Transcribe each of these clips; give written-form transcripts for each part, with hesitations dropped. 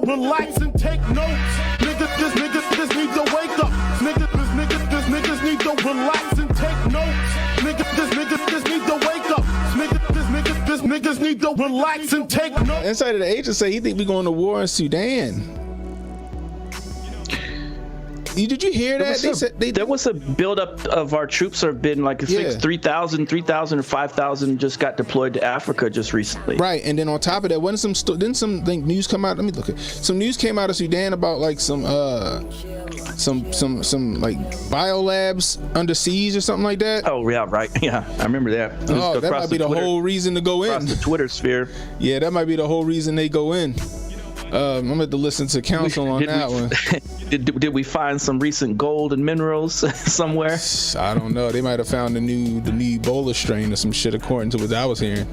to relax and take notes. Niggas need to wake up. Niggas need to relax and take notes. Niggas need to wake up. Niggas need to relax and take notes. Inside of the agent say he think we going to war in Sudan. Did you hear that? There was a buildup of our troops have been like 3,000 or 5,000 just got deployed to Africa just recently. Right, and then on top of that, didn't some news come out? Let me look at some news came out of Sudan about like some like biolabs under siege or something like that. Oh yeah, right. Yeah, I remember that. Oh, that might be the whole reason to go in. Across the Twitter sphere. Yeah, that might be the whole reason they go in. I'm going to listen to counsel on that one. Did we find some recent gold and minerals somewhere? I don't know. They might have found the new Ebola strain or some shit according to what I was hearing.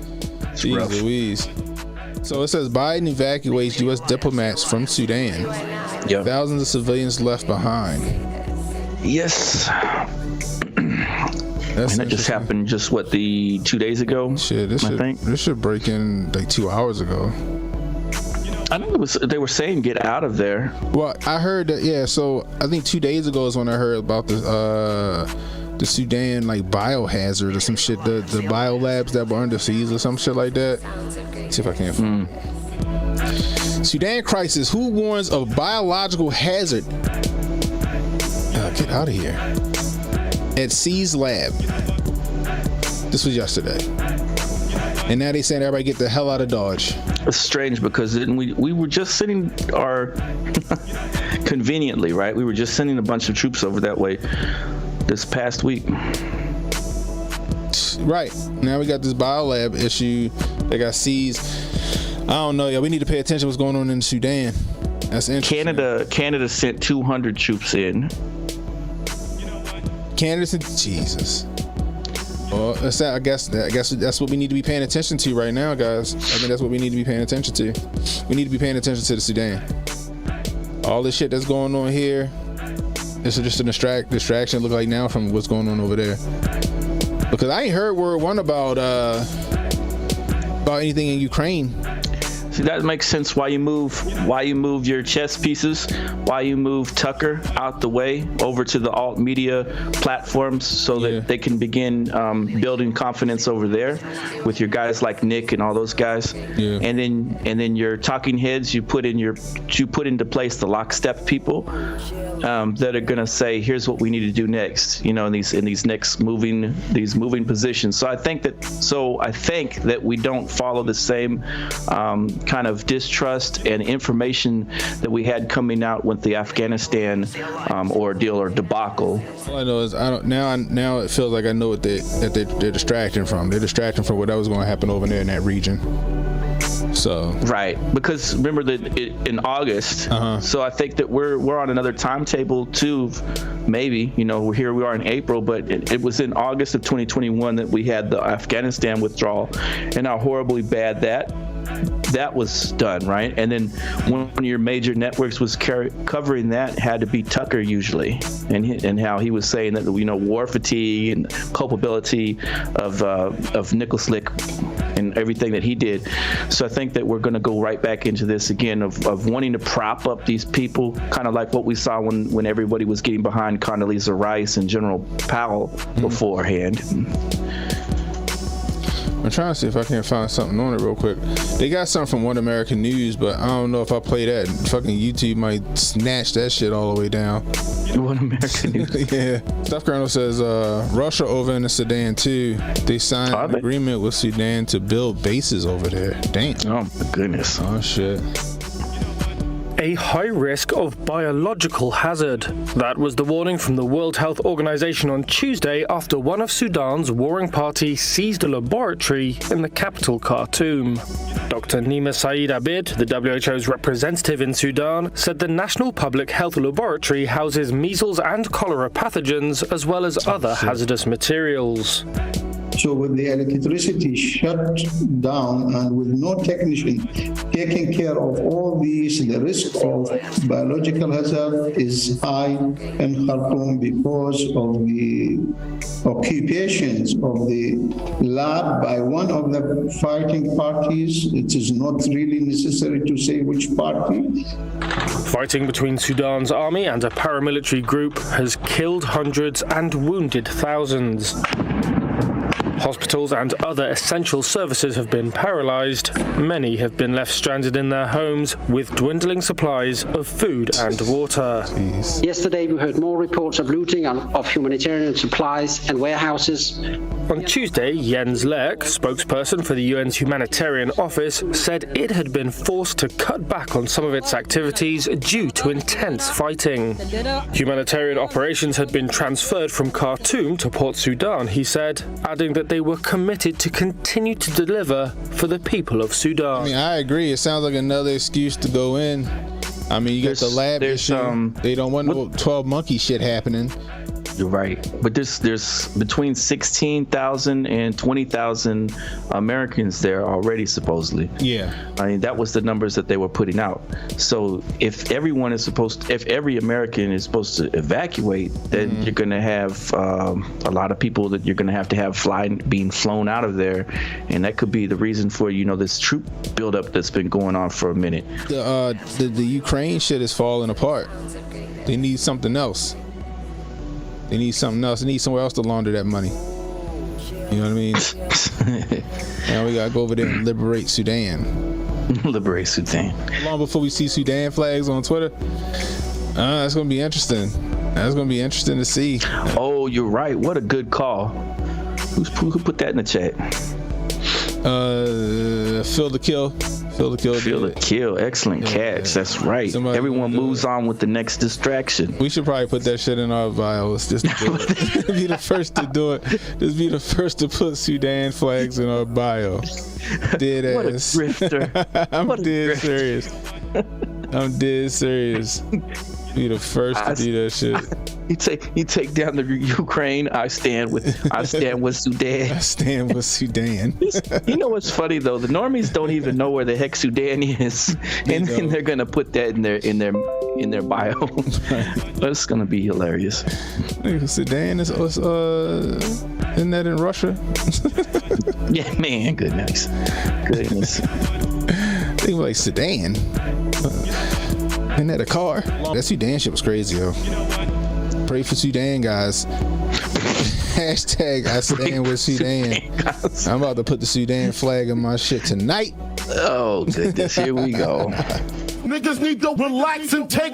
Jeez Louise. So it says Biden evacuates U.S. diplomats from Sudan. Yep. Thousands of civilians left behind. Yes. And that just happened 2 days ago? Shit, this should break in like 2 hours ago. I know they were saying get out of there. Well, I heard that, yeah, so I think 2 days ago is when I heard about the Sudan like biohazard or some shit, the biolabs that were under siege or some shit like that. Let's see if I can find it. Sudan crisis, who warns of biological hazard? Get out of here. At C's lab. This was yesterday. And now they saying everybody get the hell out of Dodge. It's strange because we were just sending conveniently, right? We were just sending a bunch of troops over that way this past week. Right. Now we got this biolab issue. They got seized. I don't know. Yeah, we need to pay attention to what's going on in Sudan. That's interesting. Canada sent 200 troops in. Canada sent Jesus. Well, I guess that's what we need to be paying attention to right now, guys. I think that's what we need to be paying attention to. We need to be paying attention to the Sudan. All this shit that's going on here, this is just a distraction. Look like now from what's going on over there. Because I ain't heard word one about anything in Ukraine. See, that makes sense why you move your chess pieces, why you move Tucker out the way over to the alt media platforms so that they can begin building confidence over there with your guys like Nick and all those guys. Yeah. And then your talking heads, you put into place the lockstep people that are gonna say, here's what we need to do next, in these next moving positions. So I think that we don't follow the same kind of distrust and information that we had coming out with the Afghanistan ordeal or debacle. All I know is now it feels like I know what they're distracting from. They're distracting from what was going to happen over there in that region. So right, because remember that in August. So I think that we're on another timetable too. Maybe here we are in April, but it was in August of 2021 that we had the Afghanistan withdrawal, and how horribly bad that was done, right? And then one of your major networks was covering that had to be Tucker usually, and how he was saying that war fatigue and culpability of Nicholas Lick and everything that he did. So I think that we're going to go right back into this again of wanting to prop up these people, kind of like what we saw when everybody was getting behind Condoleezza Rice and General Powell beforehand. I'm trying to see if I can find something on it real quick. They got something from One American News, but I don't know if I play that. Fucking YouTube might snatch that shit all the way down. One American News. Yeah. Stuff Colonel says Russia over in the Sudan too. They signed an agreement with Sudan to build bases over there. Damn. Oh my goodness. Oh shit. A high risk of biological hazard. That was the warning from the World Health Organization on Tuesday after one of Sudan's warring parties seized a laboratory in the capital Khartoum. Dr. Nima Saeed Abid, the WHO's representative in Sudan, said the National Public Health Laboratory houses measles and cholera pathogens as well as other hazardous materials. So with the electricity shut down and with no technician taking care of all these, the risk of biological hazard is high in Khartoum because of the occupations of the lab by one of the fighting parties. It is not really necessary to say which party. Fighting between Sudan's army and a paramilitary group has killed hundreds and wounded thousands. Hospitals and other essential services have been paralysed. Many have been left stranded in their homes with dwindling supplies of food and water. Yesterday we heard more reports of looting of humanitarian supplies and warehouses. On Tuesday, Jens Lerck, spokesperson for the UN's humanitarian office, said it had been forced to cut back on some of its activities due to intense fighting. Humanitarian operations had been transferred from Khartoum to Port Sudan, he said, adding that they were committed to continue to deliver for the people of Sudan. I mean, I agree. It sounds like another excuse to go in. I mean, you got the lab issue. They don't want no 12 monkey shit happening. You're right, but there's between 16,000 and 20,000 Americans there already, supposedly. Yeah, I mean, that was the numbers that they were putting out. So if every American is supposed to evacuate, then you're going to have a lot of people that you're going to have being flown out of there, and that could be the reason for this troop buildup that's been going on for a minute. The Ukraine shit is falling apart. They need something else. They need something else. They need somewhere else to launder that money. You know what I mean? Now we gotta go over there and liberate Sudan. Liberate Sudan. Long before we see Sudan flags on Twitter. That's gonna be interesting. That's gonna be interesting to see. Oh, you're right. What a good call. Who put that in the chat? Feel the kill. Feel the kill. Excellent catch. That's right. Everyone moves on with the next distraction. We should probably put that shit in our bios. Just to do it. Be the first to do it. Just be the first to put Sudan flags in our bio. Dead ass. What a grifter. I'm dead serious. I'm dead serious. Be the first to do that shit. You take down the Ukraine. I stand with Sudan. I stand with Sudan. You know what's funny though? The normies don't even know where the heck Sudan is, and then they're gonna put that in their bio. That's gonna be hilarious. Sudan is isn't that in Russia? Yeah, man. Goodness. Think like Sudan. Isn't that a car? That Sudan shit was crazy, yo. Pray for Sudan, guys. Hashtag I stand with Sudan. I'm about to put the Sudan flag in my shit tonight. Oh, goodness. Here we go. Niggas need to relax and take